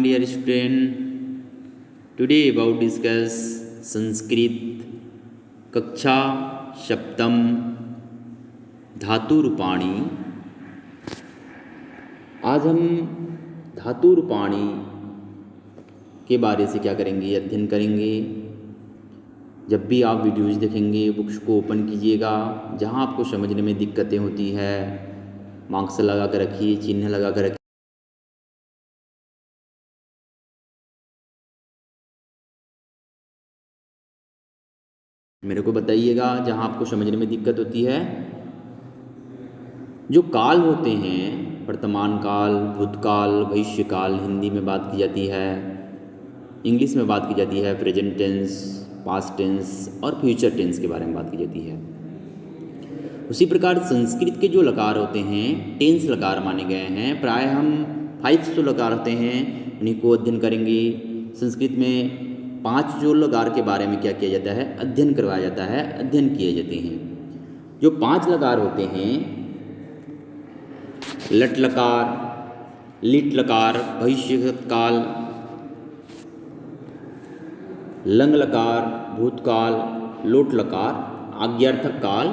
dear student. Today about discuss Sanskrit कक्षा सप्तम धातु रूपाणी। आज हम धातु रूपाणी के बारे से क्या करेंगे, अध्ययन करेंगे। जब भी आप वीडियोज़ देखेंगे बुक्स को ओपन कीजिएगा, जहाँ आपको समझने में दिक्कतें होती है मार्क्स लगा कर रखिए, चिन्ह लगा कर रखिए। मेरे को बताइएगा जहाँ आपको समझने में दिक्कत होती है। जो काल होते हैं, वर्तमान काल, भूतकाल, भविष्य काल, हिंदी में बात की जाती है, इंग्लिश में बात की जाती है प्रेजेंट टेंस, पास्ट टेंस और फ्यूचर टेंस के बारे में बात की जाती है। उसी प्रकार संस्कृत के जो लकार होते हैं टेंस लकार माने गए हैं। प्राय हम 5 जो लकार होते हैं उन्हीं को अध्ययन करेंगे। संस्कृत में 5 जो लकार के बारे में क्या किया जाता है, अध्ययन करवाया जाता है, अध्ययन किए जाते हैं। जो 5 लकार होते हैं, लट लकार, लिट लकार, भविष्यत काल, लंग लकार, भूतकाल, लोट लकार, आज्ञार्थक काल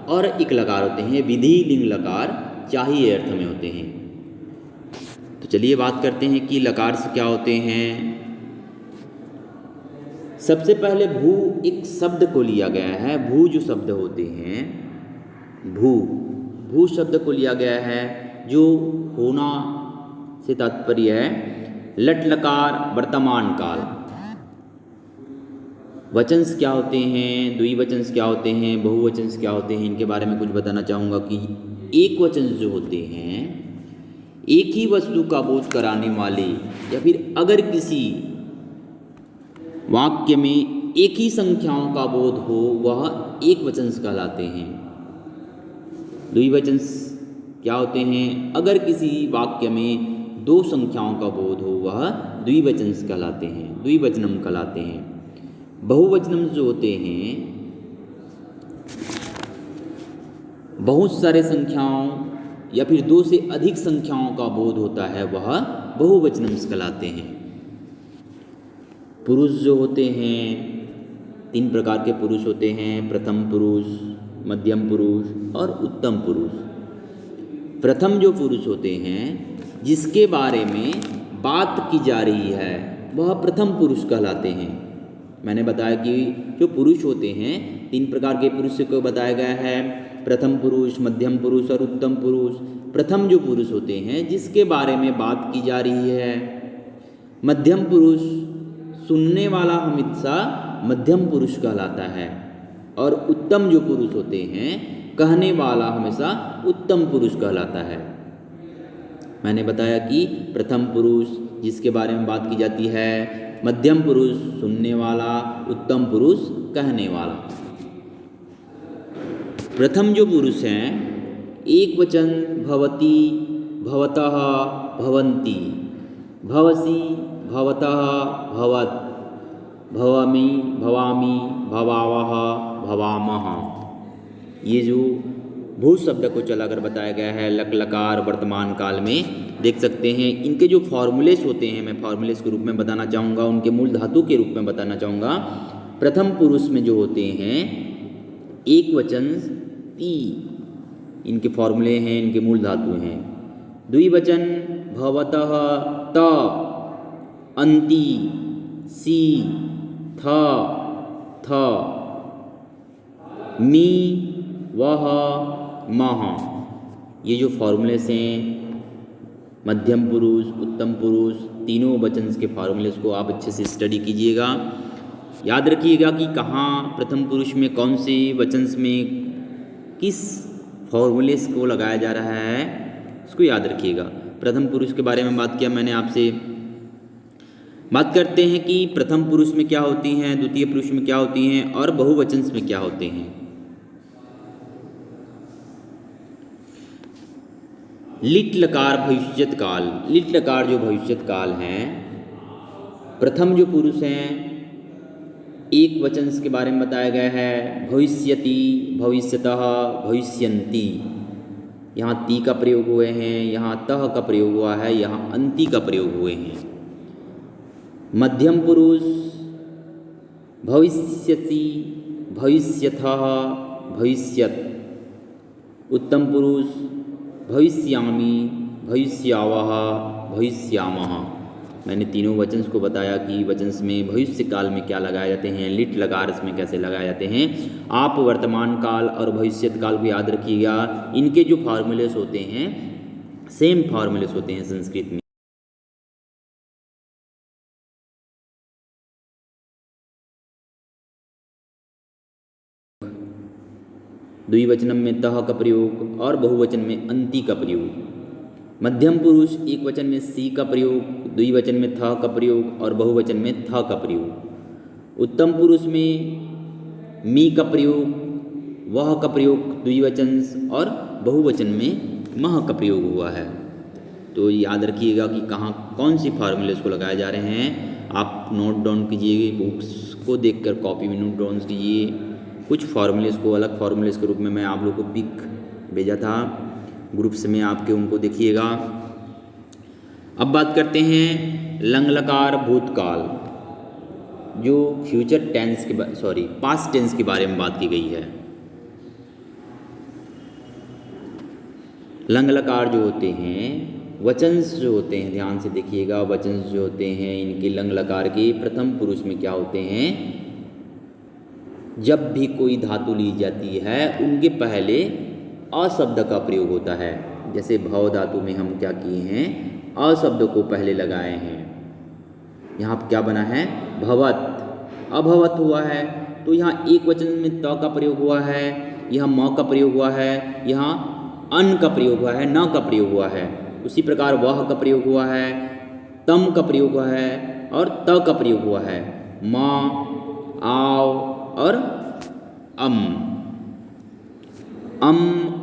और इक लकार होते हैं। विधि लिंग लकार चाहिए अर्थ में होते हैं। तो चलिए बात करते हैं कि लकार से क्या होते हैं। सबसे पहले भू एक शब्द को लिया गया है। भू जो शब्द होते हैं, भू शब्द को लिया गया है, जो होना से तात्पर्य है। लट लकार वर्तमान काल। वचंस क्या होते हैं, द्विवचंस क्या होते हैं, बहुवचंस क्या होते हैं, इनके बारे में कुछ बताना चाहूँगा कि एक वचन जो होते हैं, एक ही वस्तु का बोध कराने वाले, या फिर अगर किसी वाक्य में एक ही संख्याओं का बोध हो वह एक वचंस कहलाते हैं। द्विवचंस क्या होते हैं, अगर किसी वाक्य में 2 संख्याओं का बोध हो वह द्विवचंस कहलाते हैं, द्विवचनम कहलाते हैं। बहुवचनम जो होते हैं, बहुत सारे संख्याओं या फिर 2 से अधिक संख्याओं का बोध होता है वह बहुवचनम कहलाते हैं। पुरुष जो होते हैं, 3 प्रकार के पुरुष होते हैं, प्रथम पुरुष, मध्यम पुरुष और उत्तम पुरुष। प्रथम जो पुरुष होते हैं जिसके बारे में बात की जा रही है वह प्रथम पुरुष कहलाते हैं। मैंने बताया कि जो पुरुष होते हैं 3 प्रकार के पुरुष को बताया गया है, प्रथम पुरुष, मध्यम पुरुष और उत्तम पुरुष। प्रथम जो पुरुष होते हैं जिसके बारे में बात की जा रही है। मध्यम पुरुष सुनने वाला हमेशा मध्यम पुरुष कहलाता है, और उत्तम जो पुरुष होते हैं कहने वाला हमेशा उत्तम पुरुष कहलाता है। मैंने बताया कि प्रथम पुरुष जिसके बारे में बात की जाती है, मध्यम पुरुष सुनने वाला, उत्तम पुरुष कहने वाला। प्रथम जो पुरुष हैं, एक वचन भवति, भवतः, भवन्ति, भवसि, भवतः, भवत्, भवामि, भवामि, भवावः, भवामः। ये जो भू शब्द को चलाकर बताया गया है लक लकार वर्तमान काल में, देख सकते हैं। इनके जो फॉर्मूलेस होते हैं मैं फॉर्मूलेस के रूप में बताना चाहूँगा, उनके मूल धातु के रूप में बताना चाहूँगा। प्रथम पुरुष में जो होते हैं एक वचन ती, इनके फॉर्मूले हैं, इनके मूल धातु हैं। द्विवचन भवतः, त, अंति, सी, थ, थ, मी, वह, मह। ये जो फॉर्मूलेस हैं मध्यम पुरुष, उत्तम पुरुष, तीनों वचन के फॉर्मूलेस को आप अच्छे से स्टडी कीजिएगा। याद रखिएगा कि कहाँ प्रथम पुरुष में कौन से वचन में किस फॉर्मूलेस को लगाया जा रहा है, इसको याद रखिएगा। प्रथम पुरुष के बारे में बात किया मैंने आपसे। बात करते हैं कि प्रथम पुरुष में क्या होती हैं, द्वितीय पुरुष में क्या होती हैं और बहुवचन में क्या होते हैं। लिट लकार भविष्यत काल। लिट लकार जो भविष्यत काल हैं, प्रथम जो पुरुष हैं एक वचन के बारे में बताया गया है, भविष्यति, भविष्यतः, भविष्यन्ति। यहाँ ती का प्रयोग हुए हैं, यहाँ तह का प्रयोग हुआ है, यहाँ अंति का प्रयोग हुए हैं। मध्यम पुरुष भविष्यसि, भविष्यथः, भविष्यत्। उत्तम पुरुष भविष्यामि, भविष्यावः, भविष्यामः। मैंने तीनों वचंस को बताया कि वचंस में भविष्य काल में क्या लगाए जाते हैं, लिट लकार इसमें कैसे लगाए जाते हैं। आप वर्तमान काल और भविष्यत काल को याद रखिएगा। इनके जो फॉर्मूलेस होते हैं सेम फॉर्मूलेस होते हैं संस्कृत में। द्विवचनम में तः का प्रयोग और बहुवचन में अंति का प्रयोग। मध्यम पुरुष एक वचन में सी का प्रयोग, द्विवचन में थ का प्रयोग और बहुवचन में थ का प्रयोग। उत्तम पुरुष में मी का प्रयोग, वह का प्रयोग द्विवचन और बहुवचन में मह का प्रयोग हुआ है। तो याद रखिएगा कि कहाँ कौन सी फार्मूलेस को लगाए जा रहे हैं। आप नोट डाउन कीजिए, बुक्स को देखकर कॉपी में नोट डाउन कीजिए। कुछ फार्मूलेस को अलग फार्मूलेस के रूप में मैं आप लोगों को पिक भेजा था ग्रुप्स में, आपके उनको देखिएगा। अब बात करते हैं लंग लकार भूतकाल, जो फ्यूचर टेंस के पास्ट टेंस के बारे में बात की गई है। लंग लकार जो होते हैं, वचंस जो होते हैं, ध्यान से देखिएगा, वचंस जो होते हैं इनके लंग लकार के प्रथम पुरुष में क्या होते हैं। जब भी कोई धातु ली जाती है उनके पहले अ शब्द का प्रयोग होता है। जैसे भव धातु में हम क्या किए हैं, अ शब्द को पहले लगाए हैं। यहाँ क्या बना है, भवत, अभवत हुआ है। तो यहाँ एक वचन में त का प्रयोग हुआ है, यहाँ म का प्रयोग हुआ है, यहाँ अन का प्रयोग हुआ है, न का प्रयोग हुआ है। उसी प्रकार वह का प्रयोग हुआ है, तम का प्रयोग हुआ है और त का प्रयोग हुआ है। म, आव और अम,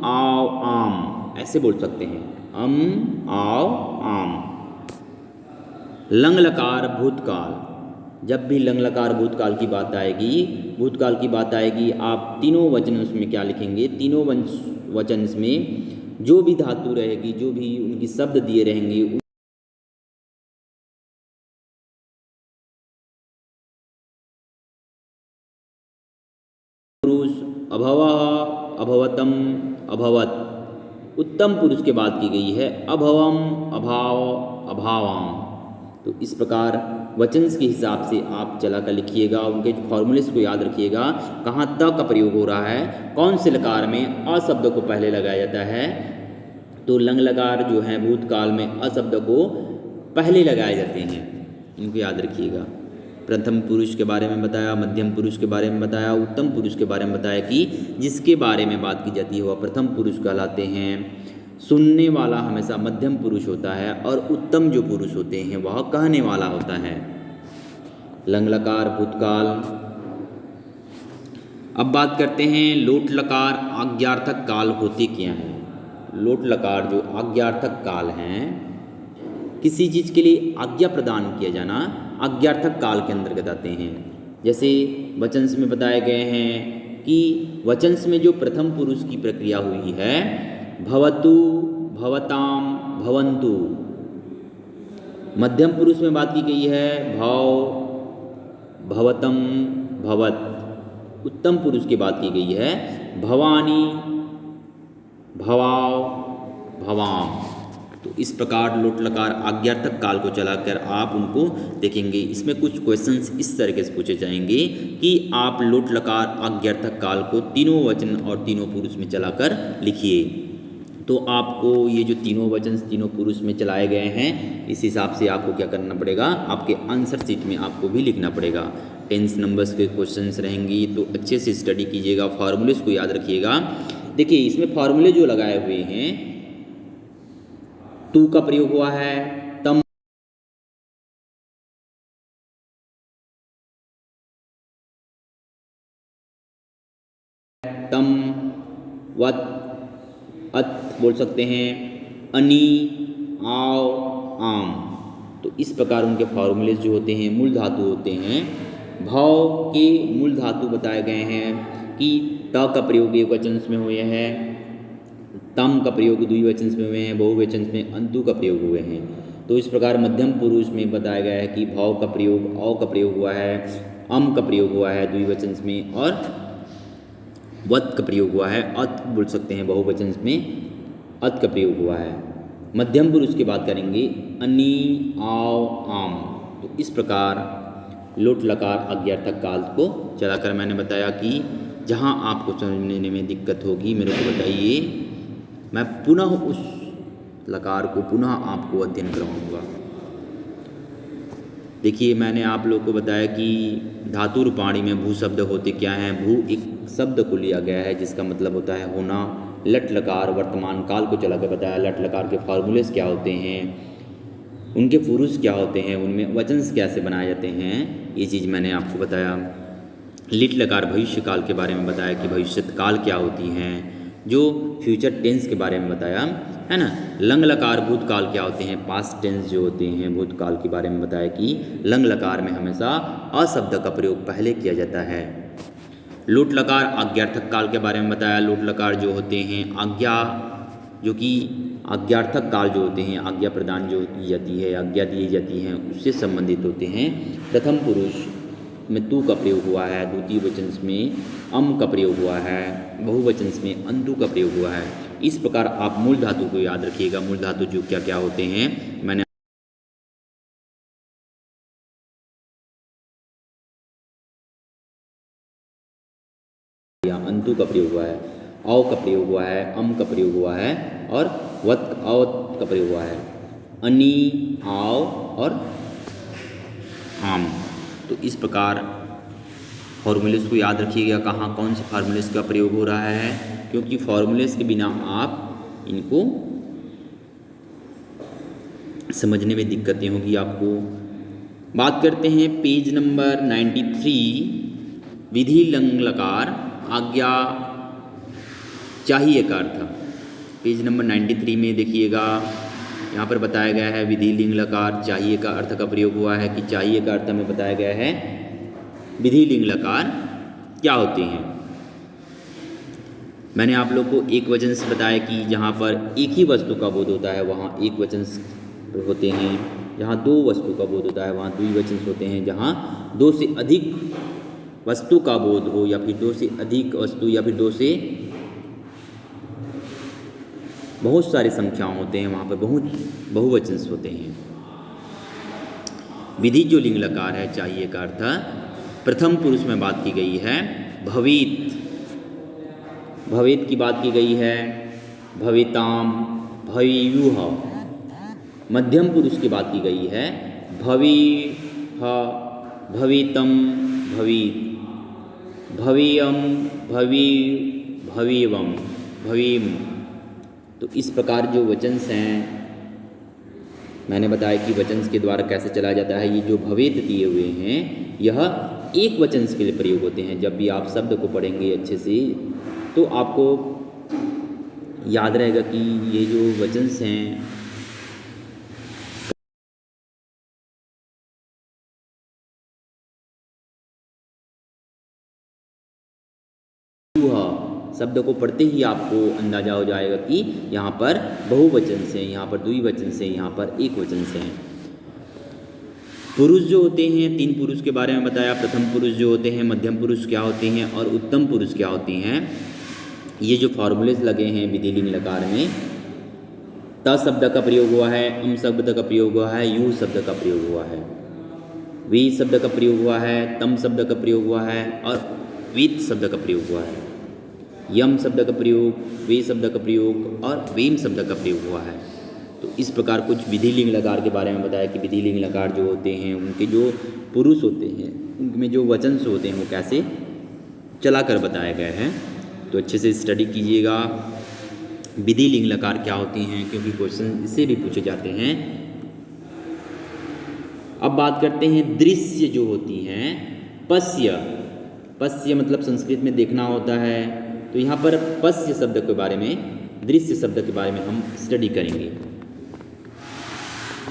आओ, आम ऐसे बोल सकते हैं। आओ, आम। लंग लकार भूतकाल, जब भी लंग लकार भूतकाल की बात आएगी, आप तीनों वचन उसमें क्या लिखेंगे, तीनों वचन में जो भी धातु रहेगी, जो भी उनकी शब्द दिए रहेंगे, पुरुष अभवः, अभवतम, अभवत। उत्तम पुरुष की बात की गई है, अभवम, अभाव, अभावाम। तो इस प्रकार वचंस के हिसाब से आप चला कर लिखिएगा, उनके फॉर्मूलेस को याद रखिएगा। कहाँ त का प्रयोग हो रहा है, कौन से लकार में अ शब्द को पहले लगाया जाता है। तो लंग लकार जो है भूतकाल में अ शब्द को पहले लगाए जाते हैं, इनको याद रखिएगा। प्रथम पुरुष के बारे में बताया, मध्यम पुरुष के बारे में बताया, उत्तम पुरुष के बारे में बताया कि जिसके बारे में बात की जाती है वह प्रथम पुरुष कहलाते हैं। सुनने वाला हमेशा मध्यम पुरुष होता है और उत्तम जो पुरुष होते हैं वह कहने वाला होता है। लंग लकार भूतकाल। अब बात करते हैं लोट लकार आज्ञार्थक काल होते क्या हैं। लोट लकार जो आज्ञार्थक काल हैं, किसी चीज़ के लिए आज्ञा प्रदान किया जाना आज्ञार्थक काल के अंतर्गत आते हैं। जैसे वचंस में बताए गए हैं कि वचंस में जो प्रथम पुरुष की प्रक्रिया हुई है, भवतु, भवताम, भवन्तु। मध्यम पुरुष में बात की गई है भव, भवतम, भवत। उत्तम पुरुष की बात की गई है भवानी, भवाव, भवाम। तो इस प्रकार लोट लकार आज्ञार्थक काल को चलाकर आप उनको देखेंगे। इसमें कुछ क्वेश्चंस इस तरीके से पूछे जाएंगे कि आप लोट लकार आज्ञार्थक काल को तीनों वचन और तीनों पुरुष में चलाकर लिखिए। तो आपको ये जो तीनों वचन तीनों पुरुष में चलाए गए हैं, इस हिसाब से आपको क्या करना पड़ेगा, आपके आंसर शीट में आपको भी लिखना पड़ेगा। टेंस नंबर्स के क्वेश्चंस रहेंगी, तो अच्छे से स्टडी कीजिएगा, फार्मूलेस को याद रखिएगा। देखिए इसमें फार्मूले जो लगाए हुए हैं, तू का प्रयोग हुआ है, तम, तम, वत, अत बोल सकते हैं, अनि, आओ, आम। तो इस प्रकार उनके फॉर्मूलेस जो होते हैं, मूल धातु होते हैं। भाव के मूल धातु बताए गए हैं कि त का प्रयोग एकवचन में हुए हैं, तम का प्रयोग द्विवचन में हुए हैं, बहुवचन में अंतु का प्रयोग हुए हैं। तो इस प्रकार मध्यम पुरुष में बताया गया है कि भाव का प्रयोग औ का प्रयोग हुआ है, अम का प्रयोग हुआ है द्विवचन में, और वत का प्रयोग हुआ है, अत बोल सकते हैं बहुवचन में, अत का प्रयोग हुआ है। मध्यम पुरुष की बात करेंगे अनि, आओ, आम। तो इस प्रकार लोट लकार अज्ञार्थक काल को चलाकर मैंने बताया कि जहाँ आपको समझने में दिक्कत होगी मेरे को बताइए, मैं पुनः उस लकार को पुनः आपको अध्ययन करवाऊँगा। देखिए मैंने आप लोग को बताया कि धातु रूपाणी में भू शब्द होते क्या हैं। भू एक शब्द को लिया गया है जिसका मतलब होता है होना। लट लकार वर्तमान काल को चला कर बताया। लट लकार के फॉर्मूलेस क्या होते हैं, उनके पुरुष क्या होते हैं, उनमें वचन कैसे बनाए जाते हैं, ये चीज़ मैंने आपको बताया। लिट लकार भविष्य काल के बारे में बताया कि भविष्य काल क्या होती हैं, जो फ्यूचर टेंस के बारे में बताया है ना। लंग लकार भूतकाल क्या होते हैं, पास्ट टेंस जो होते हैं भूतकाल के बारे में बताया कि लंग लकार में हमेशा अशब्द का प्रयोग पहले किया जाता है। लोट लकार आज्ञार्थक काल के बारे में बताया। लोट लकार जो होते हैं आज्ञा, जो कि आज्ञार्थक काल जो होते हैं, आज्ञा प्रदान जो की जाती है, आज्ञा दी जाती हैं, उससे संबंधित होते हैं। प्रथम पुरुष में तू का प्रयोग हुआ है, द्वितीय वचन में अम का प्रयोग हुआ है, बहुवचन में अंतु का प्रयोग हुआ है। इस प्रकार आप मूल धातु को याद रखिएगा। मूल धातु जो क्या क्या होते हैं मैंने अंतु का प्रयोग हुआ है, औ का प्रयोग हुआ है, अम का प्रयोग हुआ है, और वत अवत का प्रयोग हुआ है। अनि, आओ और आम। तो इस प्रकार फॉर्मूलेस को याद रखिएगा, कहाँ कौन से फार्मूलेस का प्रयोग हो रहा है, क्योंकि फॉर्मूलेस के बिना आप इनको समझने में दिक्कतें होगी आपको। बात करते हैं पेज नंबर 93, विधि लंग लकार आज्ञा चाहिए का अर्थ। पेज नंबर 93 में देखिएगा, यहाँ पर बताया गया है विधि लिंग लकार चाहिए का अर्थ का प्रयोग हुआ है कि चाहिए का अर्थ में बताया गया है विधि लिंग लकार क्या होते हैं। मैंने आप लोग को एक वचन से बताया कि जहाँ पर एक ही वस्तु का बोध होता है वहाँ एक वचन होते हैं, जहाँ दो वस्तु का बोध होता है वहाँ द्विवचन होते हैं, जहाँ दो से अधिक वस्तु का बोध हो या फिर दो से अधिक वस्तु या फिर दो से बहुत सारी संख्याएं होते हैं वहाँ पर बहुवचन होते हैं। विधि जो लिंग लकार है चाहिए का अर्थ प्रथम पुरुष में बात की गई है। भवित, भवित की बात की गई है। भविताम, भवियुः। मध्यम पुरुष की बात की गई है भविः, भवितम, भवित, भवियम, भवि, भविवम, भविम। तो इस प्रकार जो वचंस हैं मैंने बताया कि वचंस के द्वारा कैसे चला जाता है। ये जो भवेत दिए हुए हैं यह एक वचंस के लिए प्रयोग होते हैं। जब भी आप शब्द को पढ़ेंगे अच्छे से तो आपको याद रहेगा कि ये जो वचंस हैं शब्द को पढ़ते ही आपको अंदाजा हो जाएगा कि यहाँ पर बहुवचन से, यहाँ पर द्विवचन से, यहाँ पर एक वचन से हैं। पुरुष जो होते हैं तीन पुरुष के बारे में बताया। प्रथम पुरुष जो होते हैं, मध्यम पुरुष क्या होते हैं और उत्तम पुरुष क्या होते हैं। ये जो फॉर्मूलेस लगे हैं विधि लिंग लकार में, त शब्द का प्रयोग हुआ है, अम शब्द का प्रयोग हुआ है, यू शब्द का प्रयोग हुआ है, वी शब्द का प्रयोग हुआ है, तम शब्द का प्रयोग हुआ है और वीत शब्द का प्रयोग हुआ है। यम शब्द का प्रयोग, वे शब्द का प्रयोग और वेम शब्द का प्रयोग हुआ है। तो इस प्रकार कुछ विधि लिंग लकार के बारे में बताया कि विधि लिंग लकार जो होते हैं उनके जो पुरुष होते हैं उनमें जो वचन होते हैं वो कैसे चला कर बताया गया है। तो अच्छे से स्टडी कीजिएगा विधि लिंग लकार क्या होती हैं, क्योंकि क्वेश्चन इससे भी पूछे जाते हैं। अब बात करते हैं दृश्य जो होती हैं। पश्य, पश्य मतलब संस्कृत में देखना होता है। तो यहाँ पर पश्य शब्द के बारे में, दृश्य शब्द के बारे में हम स्टडी करेंगे।